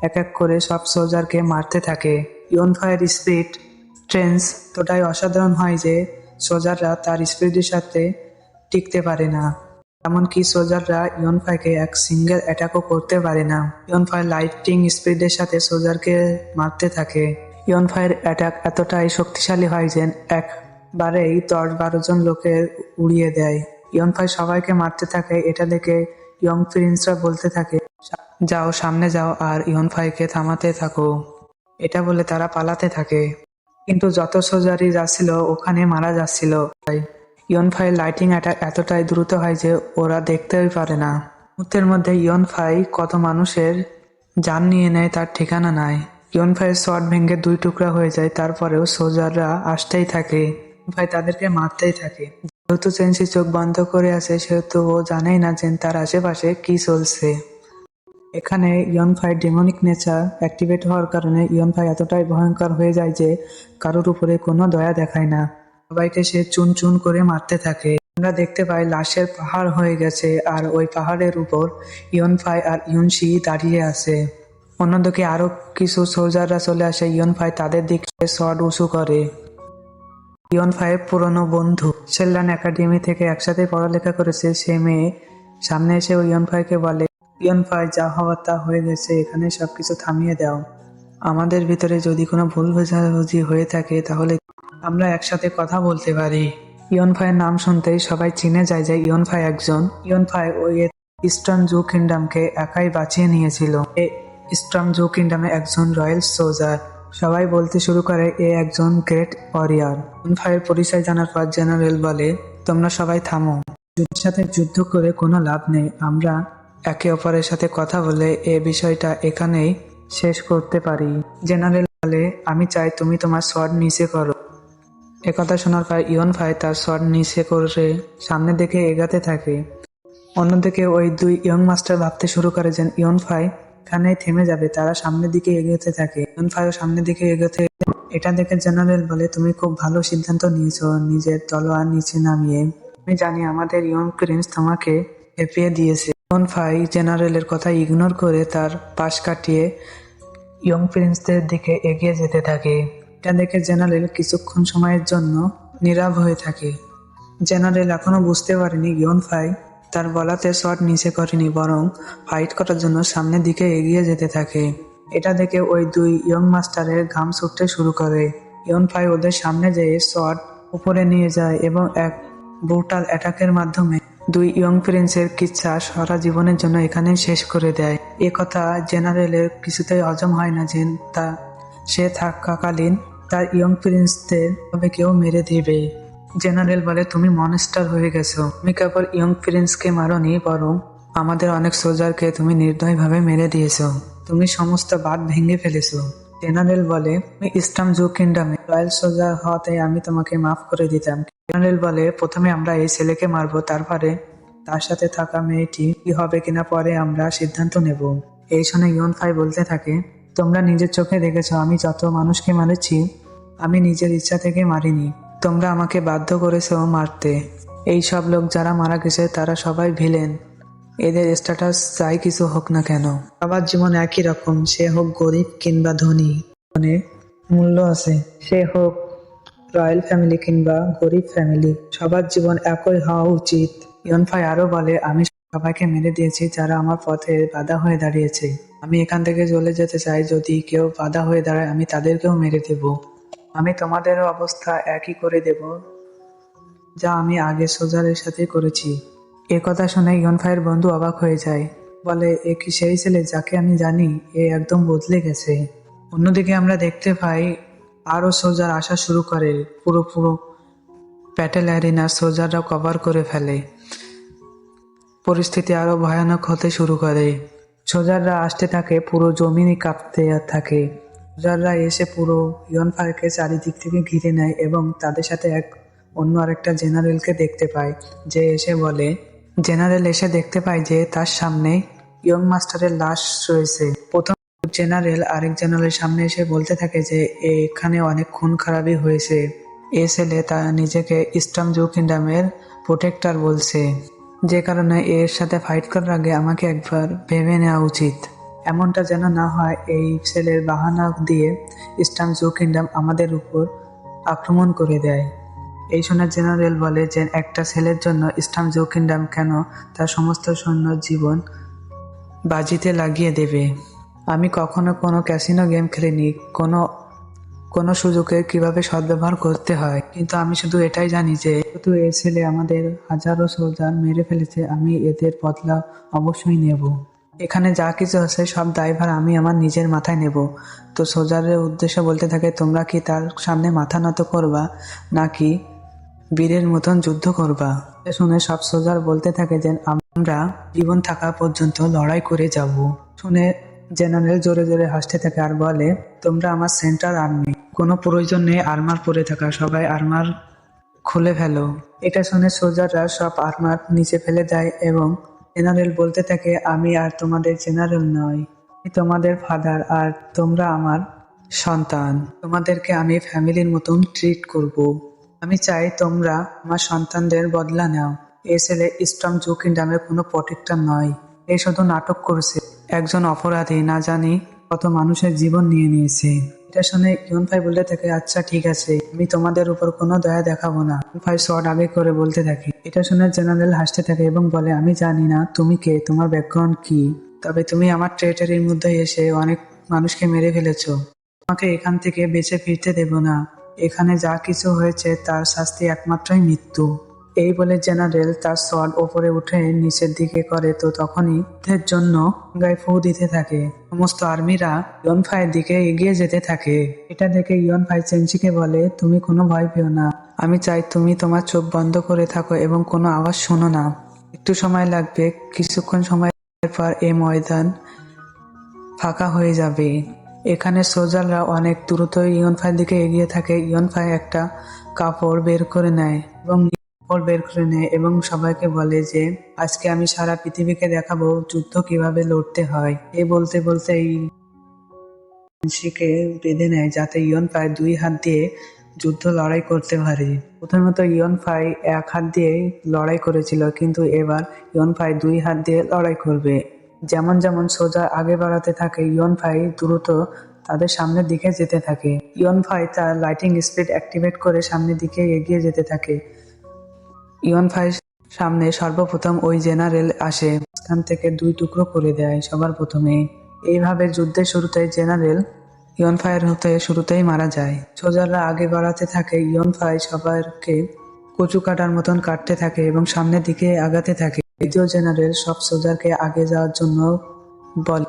[SPEAKER 2] এক এক করে সব সোলজারকে মারতে থাকে। ইয়নফাইয়ের স্পিড ট্রেন্স তোটাই অসাধারণ হয় যে সোলজাররা তার স্পিডের সাথে টিকতে পারে না। এমনকি সোজাররা ইয়নফাইকে এক সিঙ্গেল অ্যাটাকও করতে পারে না। ইয়নফাই লাইটিং স্পিডের সাথে সোজারকে মারতে থাকে। ইয়নফাইয়ের অ্যাটাক এতটাই শক্তিশালী হয় যে একবারেই 10-12 জন লোকের উড়িয়ে দেয়। ইয়নফাই সবাইকে মারতে থাকে। এটা দেখে ইয়ং প্রিন্সরা বলতে থাকে, যাও সামনে যাও আর ইয়নফাইকে থামাতে থাকো। এটা বলে তারা পালাতে থাকে। কিন্তু যত সোজারই যাচ্ছিল ওখানে মারা যাচ্ছিল। ইয়নফাইয়ের লাইটিং অ্যাটাক এতটাই দ্রুত হয় যে ওরা দেখতেই পারে না। মুহূর্তের মধ্যে ইয়নফাই কত মানুষের জান নিয়ে নেয় তার ঠিকানা নাই। ইয়নফাইয়ের শট ভেঙে 2 টুকরা হয়ে যায়, তারপরেও সোজাররা আসতেই থাকে। ইয়নফাই তাদেরকে মারতেই থাকে। যেহেতু চেনসি চোখ বন্ধ করে আছে সেহেতু ও জানেই না যে তার আশেপাশে কি চলছে। এখানে ইয়নফাই ডেমনিক নেচার অ্যাক্টিভেট হওয়ার কারণে ইয়নফাই এতটাই ভয়ঙ্কর হয়ে যায় যে কারোর উপরে কোনো দয়া দেখায় না। সবাইকে সে চুন চুন করে মারতে থাকে। আমরা দেখতে পাই লাশের পাহাড় হয়ে গেছে আর ওই পাহাড়ের উপর ইয়নফাই আর ইয়নশি দাঁড়িয়ে আছে। অন্যদিকে আরো কিছু সোলজাররা চলে আসে। ইয়নফাই তাদের দিকে শট উঁচু করে। ইয়নফাইয়ের পুরনো বন্ধু শেল্ডন একাডেমি থেকে একসাথে পড়ালেখা করেছে সে মেয়ে সামনে এসে ইয়নফাইকে বলে, ইয়নফাই যা হওয়ার তা হয়ে গেছে, এখানে সবকিছু থামিয়ে দাও। আমাদের ভিতরে যদি কোনো ভুল বোঝাবুঝি হয়ে থাকে তাহলে আমরা একসাথে কথা বলতে পারি। ইয়নফাইয়ের নাম শুনতেই সবাই চিনে যায় যে ইয়নফাই ওই ইস্টার্ন জু কিংডমকে একাই বাঁচিয়ে নিয়েছিল। ইস্টার্ন জু কিংডমে একজন রয়্যাল সোলজার। সবাই বলতে শুরু করে এ একজন গ্রেট ওয়ারিয়র। ইয়নফাইয়ের পরিচয় জানার পর জেনারেল বলে, তোমরা সবাই থামো, যুদ্ধের সাথে যুদ্ধ করে কোনো লাভ নেই। আমরা একে অপরের সাথে কথা বলে এ বিষয়টা এখানেই শেষ করতে পারি। জেনারেল বলে, আমি চাই তুমি তোমার শট নিচে করো। একথা শোনার পর ইয়নফাই তার শট নিচে করে সামনের দিকে এগাতে থাকে। অন্যদিকে ওই 2 ইয়ং মাস্টার ভাবতে শুরু করে যে ইয়নফাই এখানেই থেমে যাবে। তারা সামনের দিকে এগোতে থাকে। ইয়নফাইও সামনের দিকে এগোতে, এটা দেখে জেনারেল বলে, তুমি খুব ভালো সিদ্ধান্ত নিয়েছো নিজের তলোয়ার নিচে নামিয়ে। আমি জানি আমাদের ইয়ং প্রিন্স তোমাকে খেপিয়ে দিয়েছে। ইয়নফাই জেনারেলের কথা ইগনোর করে তার পাশ কাটিয়ে ইয়ং প্রিন্সদের দিকে এগিয়ে যেতে থাকে। এটা দেখে জেনারেল কিছুক্ষণ সময়ের জন্য নীরব হয়ে থাকে। জেনারেল এখনো বুঝতে পারেনি ইয়নফাই তার বলাতে শট নিচে করেনি, বরং ফাইট করার জন্য সামনের দিকে এগিয়ে যেতে থাকে। এটা দেখে ওই 2 ইয়ং মাস্টারের ঘাম ছুটতে শুরু করে। ইয়নফাই ওদের সামনে যেয়ে শট উপরে নিয়ে যায় এবং এক ব্রুটাল অ্যাটাকের মাধ্যমে 2 ইয়ং প্রিন্সের কিচ্ছা সারা জীবনের জন্য এখানেই শেষ করে দেয়। এ কথা জেনারেলের কিছুতেই হজম হয় না যে সে থাকাকালীন তার ইয়ং প্রিন্সদের তবে কেউ মেরে দিবে। জেনারেল বলে, তুমি মনস্টার হয়ে গেছো। তুমি কেবল ইয়ং প্রিন্সকে মারোনি, বরং আমাদের অনেক সোলজারকে তুমি নির্দয়ভাবে মেরে দিয়েছো। তুমি সমস্ত বাঁধ ভেঙে ফেলেছো। জেনারেল বলে, তুমি ইস্টার্ন জু কিংডমে রয়্যাল সোলজার হওয়াতে আমি তোমাকে মাফ করে দিতাম। জেনারেল বলে, প্রথমে আমরা এই ছেলেকে মারবো, তারপরে তার সাথে থাকা মেয়েটি কি হবে কিনা পরে আমরা সিদ্ধান্ত নেব। এই শুনে ইয়নফাই বলতে থাকে, তোমরা নিজের চোখে দেখেছো আমি যত মানুষকে মারেছি আমি নিজের ইচ্ছা থেকে মারিনি। তোমরা আমাকে বাধ্য করেছো মারতে। এই সব লোক যারা মারা গেছে তারা সবাই ভিলেন। এদের স্ট্যাটাস যাই কিছু হোক না কেন, সবার জীবন একই রকম, সে হোক গরিব কিংবা ধনী, মানে মূল্য আছে। সে হোক রয়্যাল ফ্যামিলি কিংবা গরিব ফ্যামিলি, সবার জীবন একই হওয়া উচিত। ইয়নফাই আরো বলে, আমি সবাইকে মেরে দিয়েছি যারা আমার পথে বাধা হয়ে দাঁড়িয়েছে। আমি এখান থেকে চলে যেতে চাই। যদি কেউ বাধা হয়ে দাঁড়ায় আমি তাদেরকেও মেরে দেব। আমি তোমাদেরও অবস্থা একই করে দেব যা আমি আগে সোজারের সাথে করেছি। এ কথা শুনে ইয়নফাইয়ের বন্ধু অবাক হয়ে যায়। বলে, এ কি সেই ছেলে যাকে আমি জানি? এ একদম বদলে গেছে। অন্যদিকে আমরা দেখতে পাই আরো সোজার আসা শুরু করে। পুরো প্যাটেল অ্যারিনার সোজাররা কভার করে ফেলে। পরিস্থিতি আরো ভয়ানক হতে শুরু করে। সোজাররা আসতে থাকে, পুরো জমিনই কাঁপতে থাকে। সোজাররা এসে পুরো ইয়নফাইকে চারিদিক থেকে ঘিরে নেয় এবং তাদের সাথে অন্য আরেকটা জেনারেলকে দেখতে পায়, যে এসে বলে, জেনারেল এসে দেখতে পায় যে তার সামনে ইয়ং মাস্টারের লাশ রয়েছে। প্রথম জেনারেল আরেক জেনারেলের সামনে এসে বলতে থাকে যে এখানে অনেক খুন খারাপি হয়েছে। এ ছেলে তা নিজেকে ইস্টার্ন জু কিংডমের প্রোটেক্টর বলছে, যে কারণে এর সাথে ফাইট করার আগে আমাকে একবার ভেবে নেওয়া উচিত। এমনটা যেন না হয় এই ছেলের বাহানা দিয়ে ইস্টার্ন জু কিংডম আমাদের উপর আক্রমণ করে দেয়। এই শুনে জেনারেল বলে যে একটা ছেলের জন্য ইস্টার্ন জো কিংডম কেন তার সমস্ত সৈন্য জীবন বাজিতে লাগিয়ে দেবে। আমি কখনো কোনো ক্যাসিনো গেম খেলিনি, কোনো কোনো সুযোগে কিভাবে সদ্ব্যবহার করতে হয়, কিন্তু আমি শুধু এটাই জানি যে যেহেতু এই ছেলে আমাদের হাজারো সোলজার মেরে ফেলেছে, আমি এদের বদলা অবশ্যই নেব। এখানে যা কিছু আছে সব দায়ভার আমি আমার নিজের মাথায় নেব। তো সোলজারের উদ্দেশ্যে বলতে থাকে, তোমরা কি তার সামনে মাথা নত করবা নাকি বীরের মতন যুদ্ধ করবা? এটা শুনে সব সোলজার বলতে থাকে যে আমরা জীবন থাকা পর্যন্ত লড়াই করে যাব। শুনে জেনারেল জোরে জোরে হাসতে থাকে আর বলে, তোমরা আমার সেন্ট্রাল আর্মি, কোনো প্রয়োজন নেই আর্মার পরে থাকা, সবাই আর্মার খুলে ফেলো। এটা শুনে সোলজাররা সব আর্মার নিচে ফেলে দেয় এবং জেনারেল বলতে থাকে, আমি আর তোমাদের জেনারেল নই, আমি তোমাদের ফাদার আর তোমরা আমার সন্তান। তোমাদেরকে আমি ফ্যামিলির মতন ট্রিট করব। আমি চাই তোমরা আমার সন্তানদের বদলা নাও। এ ছেলে ইস্টার্ন জো কিংডমের কোনো প্রোটেক্টর নয়, এ শুধু নাটক করছে। একজন অপরাধী, না জানি কত মানুষের জীবন নিয়ে নিয়েছে। এটা শুনে ইয়ন ভাই বলতে থাকে, আচ্ছা ঠিক আছে, আমি তোমাদের উপর কোনো দয়া দেখাবো না। ভাই শট আগে করে বলতে থাকে। এটা শুনে জেনারেল হাসতে থাকে এবং বলে, আমি জানি না তুমি কে, তোমার ব্যাকগ্রাউন্ড কি, তবে তুমি আমার টেরিটরির মধ্যে এসে অনেক মানুষকে মেরে ফেলেছো। তোমাকে এখান থেকে বেঁচে ফিরতে দেব না। এখানে যা কিছু হয়েছে তার শাস্তি একমাত্রই মৃত্যু। এই বলে জেনারেল তার শট ওপরে উঠে নিচের দিকে করে, তো তখনই যুদ্ধের জন্য গায়ে ফু দিতে থাকে। সমস্ত আর্মিরা ইয়ন ফাইয়ের দিকে এগিয়ে যেতে থাকে। এটা দেখে ইয়ন ফাই চেনচিকে বলে, তুমি কোনো ভয় পেও না, আমি চাই তুমি তোমার চোখ বন্ধ করে থাকো এবং কোনো আওয়াজ শোনো না। একটু সময় লাগবে, কিছুক্ষণ সময় পর এই ময়দান ফাঁকা হয়ে যাবে। এখানে সোলজাররা অনেক দ্রুত ইয়ন ফাইয়ের দিকে এগিয়ে থাকে। ইয়ন ফাই একটা কাপড় বের করে নেয় এবং সবাইকে বলে যে আজকে আমি সারা পৃথিবীকে দেখাবো যুদ্ধ কিভাবে লড়তে হয়। এই বলতে বলতে এই শিকে বেঁধে নেয় যাতে ইয়ন ফাই দুই হাত দিয়ে যুদ্ধ লড়াই করতে পারে। প্রথমত ইয়ন ফাই এক হাত দিয়ে লড়াই করেছিল, কিন্তু এবার ইয়ন ফাই দুই হাত দিয়ে লড়াই করবে। যেমন যেমন সোজা আগে বাড়াতে থাকে, ইয়ন ফাই দ্রুত তাদের সামনের দিকে যেতে থাকে। ইয়ন ফাই তার লাইটিং স্পিড অ্যাক্টিভেট করে সামনের দিকে এগিয়ে যেতে থাকে। ইয়ন ফাই সামনে সর্বপ্রথম ওই জেনারেল আসে, স্থান থেকে দুই টুকরো করে দেয় সবার প্রথমে। এইভাবে যুদ্ধের শুরুতে জেনারেল ইয়ন ফাইয়ের হতে শুরুতেই মারা যায়। সোজাররা আগে বাড়াতে থাকে, ইয়ন ফাই সবাইকে কচু কাটার মতন কাটতে থাকে এবং সামনের দিকে আগাতে থাকে। দ্বিতীয় জেনারেল সব সোজারকে আগে যাওয়ার জন্য বলে।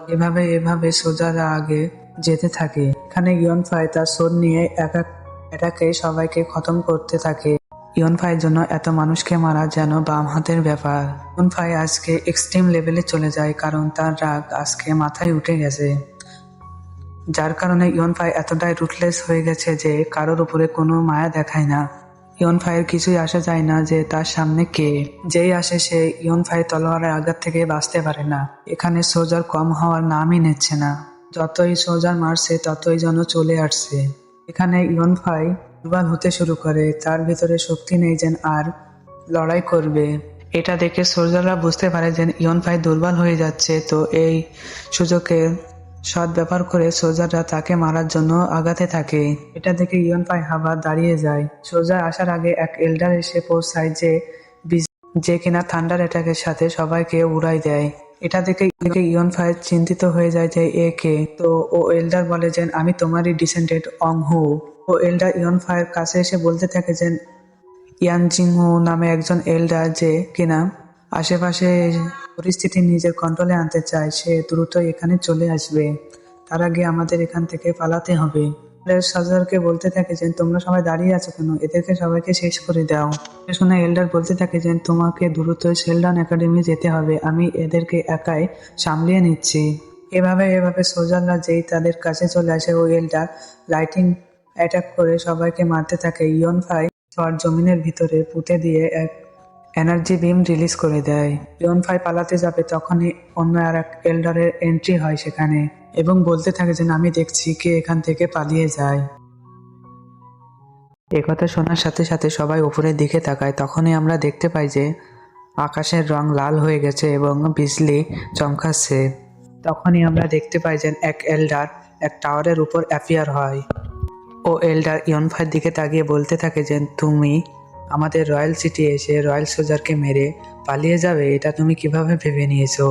[SPEAKER 2] এভাবে সোজাররা আগে যেতে থাকে। এখানে ইয়ন ফাই তার সোর নিয়ে এটাকে সবাইকে খতম করতে থাকে। ইয়ন ফাইয়ের জন্য এত মানুষকে মারা যেন বাম হাতের ব্যাপার। ইয়ন ফাই আজকে এক্সট্রিম লেভেলে চলে যায়, কারণ তার রাগ আজকে মাথায় উঠে গেছে। যার কারণে ইয়ন ফাই এতটাই রুটলেস হয়ে গেছে যে কারোর উপরে কোনো মায়া দেখায় না। ইয়ন ফাইয়ের কিছুই আসা যায় না যে তার সামনে কে, যেই আসে সে ইয়ন ফাই তলোয়ারের আঘাত থেকে বাঁচতে পারে না। এখানে সোজার কম হওয়ার নামই নিচ্ছে না, যতই সোজার মারছে ততই যেন চলে আসছে। এখানে ইয়ন ফাই দুর্বল হতে শুরু করে, তার ভিতরে শক্তি নেই যেন আর লড়াই করবে। এটা দেখে সোলজাররা বুঝতে পারে যে ইয়ন ফাই দুর্বল হয়ে যাচ্ছে, তো এই সুযোগে সৎ ব্যবহার করে সোলজাররা তাকে মারার জন্য আগাতে থাকে। এটা দেখে ইয়ন ফাই আবার দাঁড়িয়ে যায়। সোলজার আসার আগে এক এল্ডার এসে পৌঁছায় যে কিনা থান্ডার অ্যাটাকের সাথে সবাইকে উড়াই দেয়। এটা দেখে ইয়ন ফাই চিন্তিত হয়ে যায় যে এ কে। তো ও এল্ডার বলে যে আমি তোমারই ডিসেন্ডেন্ট অং হু। ও এল্ডার ইয়ন ফাইয়ের কাছে এসে বলতে থাকে যে ইয়ান জিং হু নামে একজন এল্ডার যে কিনা আশেপাশে পরিস্থিতি নিজের কন্ট্রোলে আনতে চায়, সে দ্রুত এখানে চলে আসবে। তার আগে আমাদের এখান থেকে পালাতে হবে। সাজারকে বলতে থাকে যে তোমরা সবাই দাঁড়িয়ে আছো কেন, এদেরকে সবাইকে শেষ করে দাও। শুনে এল্ডার বলতে থাকে যে তোমাকে দ্রুত শেলডাউন একাডেমি যেতে হবে, আমি এদেরকে একাই সামলিয়ে নিচ্ছি। এভাবে সোজাররা যেই তাদের কাছে চলে আসে, ওই এল্ডার লাইটিং অ্যাটাক করে সবাইকে মারতে থাকে। ইয়ন ফাই শট জমিনের ভিতরে পুঁতে দিয়ে এক এনার্জি বিম রিলিজ করে দেয়। ইয়ন ফাই পালাতে যাবে, তখনই অন্য আর এক এল্ডারের এন্ট্রি হয় সেখানে এবং বলতে থাকে যে আমি দেখছি কে এখান থেকে পালিয়ে যায়। একথা শোনার সাথে সাথে সবাই উপরের দিকে তাকায়। তখনই আমরা দেখতে পাই যে আকাশের রং লাল হয়ে গেছে এবং বিজলি চমকাচ্ছে। তখনই আমরা দেখতে পাই যে এক এল্ডার এক টাওয়ারের উপর অ্যাপিয়ার হয়। ও এল্ডার ইয়ন ফাইয়ের দিকে তাকিয়ে বলতে থাকে যে তুমি আমাদের রয়্যাল সিটি এসে রয়্যাল সোজারকে মেরে পালিয়ে যাবে, এটা তুমি কিভাবে ভেবে নিয়েছো?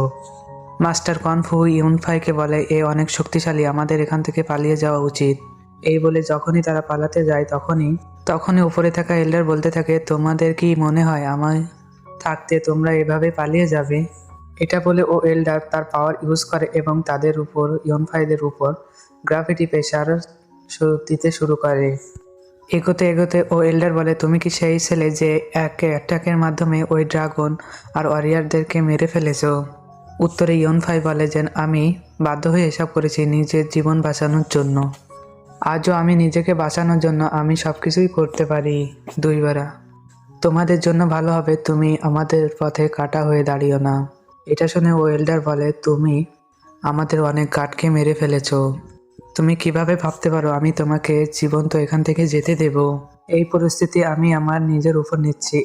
[SPEAKER 2] মাস্টার কনফু ইউনফাইকে বলে, এ অনেক শক্তিশালী, আমাদের এখান থেকে পালিয়ে যাওয়া উচিত। এই বলে যখনই তারা পালাতে যায় তখনই উপরে থাকা এল্ডার বলতে থাকে, তোমাদের কি মনে হয় আমার থাকতে তোমরা এভাবে পালিয়ে যাবে? এটা বলে ও এল্ডার তার পাওয়ার ইউজ করে এবং তাদের উপর ইউনফাইদের উপর গ্রাভিটি প্রেশার দিতে শুরু করে। এগোতে এগোতে ও এল্ডার বলে, তুমি কি সেই ছেলে যে অ্যাটাকের মাধ্যমে ওই ড্রাগন আর ওয়ারিয়ারদেরকে মেরে ফেলেছো? উত্তরে ইয়নফাই বলে যে আমি বাধ্য হয়ে এসব করেছি নিজের জীবন বাঁচানোর জন্য। আজও আমি নিজেকে বাঁচানোর জন্য আমি সব কিছুই করতে পারি দুইবারা। তোমাদের জন্য ভালো হবে তুমি আমাদের পথে কাটা হয়ে দাঁড়িও না। এটা শুনে ও এল্ডার বলে, তুমি আমাদের অনেক গার্ডকে মেরে ফেলেছো, তুমি কিভাবে ভাবতে পারো আমি তোমাকে জীবন্ত এখান থেকে যেতে দেব? এই পরিস্থিতি আমি আমার নিজের উপর নিচ্ছি।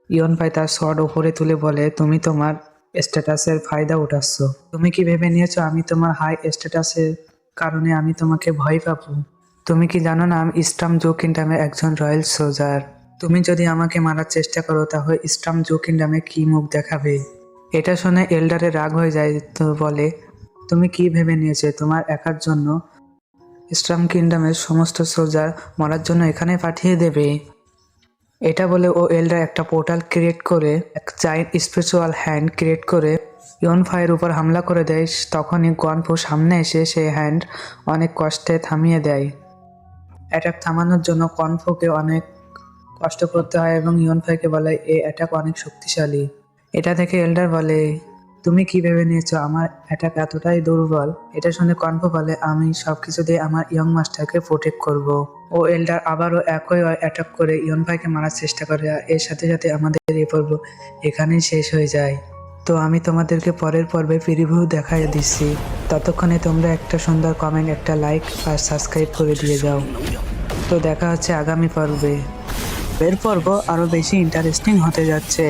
[SPEAKER 2] ইয়নফাই তার শট উপরে তুলে বলে, তুমি তোমার স্ট্যাটাসের ফায়দা উঠাচ্ছ। তুমি কি ভেবে নিয়েছো আমি তোমার হাই স্ট্যাটাসের কারণে আমি তোমাকে ভয় পাবো? তুমি কি জানো না আমি স্টাম জো কিংডমের একজন রয়্যাল সোজার? তুমি যদি আমাকে মারার চেষ্টা করো তাহলে স্টাম জো কিংডমে কি মুখ দেখাবে? এটা শুনে এল্ডারের রাগ হয়ে যায়, তো বলে, তুমি কি ভেবে নিয়েছো তোমার একার জন্য স্টাম কিংডমের সমস্ত সোজার মরার জন্য এখানে পাঠিয়ে দেবে? এটা বলে ও এল্ডার একটা পোর্টাল ক্রিয়েট করে এক জায়েন্ট স্পিরিচুয়াল হ্যান্ড ক্রিয়েট করে ইয়নফাইয়ের উপর হামলা করে দেয়। তখনই গনফু সামনে এসে সেই হ্যান্ড অনেক কষ্টে থামিয়ে দেয়। অ্যাটাক থামানোর জন্য কনফুকে অনেক কষ্ট করতে হয় এবং ইয়নফাইকে বলে এই অ্যাটাক অনেক শক্তিশালী। এটা দেখে এল্ডার বলে, তুমি কি ভেবে নিয়েছো আমার অ্যাটাক এতটাই দুর্বল? এটা শুনে কনফু বলে, আমি সবকিছু দিয়ে আমার ইয়ং মাস্টারকে প্রোটেক্ট করব। ও এল্ডার আবারও একই অ্যাটাক করে ইয়নফাইকে মারার চেষ্টা করে। আর এর সাথে সাথে আমাদের এই পর্ব এখানেই শেষ হয়ে যায়। তো আমি তোমাদেরকে পরের পর্বে প্রিভিউ দেখাই দিচ্ছি। ততক্ষণে তোমরা একটা সুন্দর কমেন্ট, একটা লাইক আর সাবস্ক্রাইব করে দিয়ে যাও। তো দেখা হচ্ছে আগামী পর্বে। এর পর্ব আরও বেশি ইন্টারেস্টিং হতে যাচ্ছে।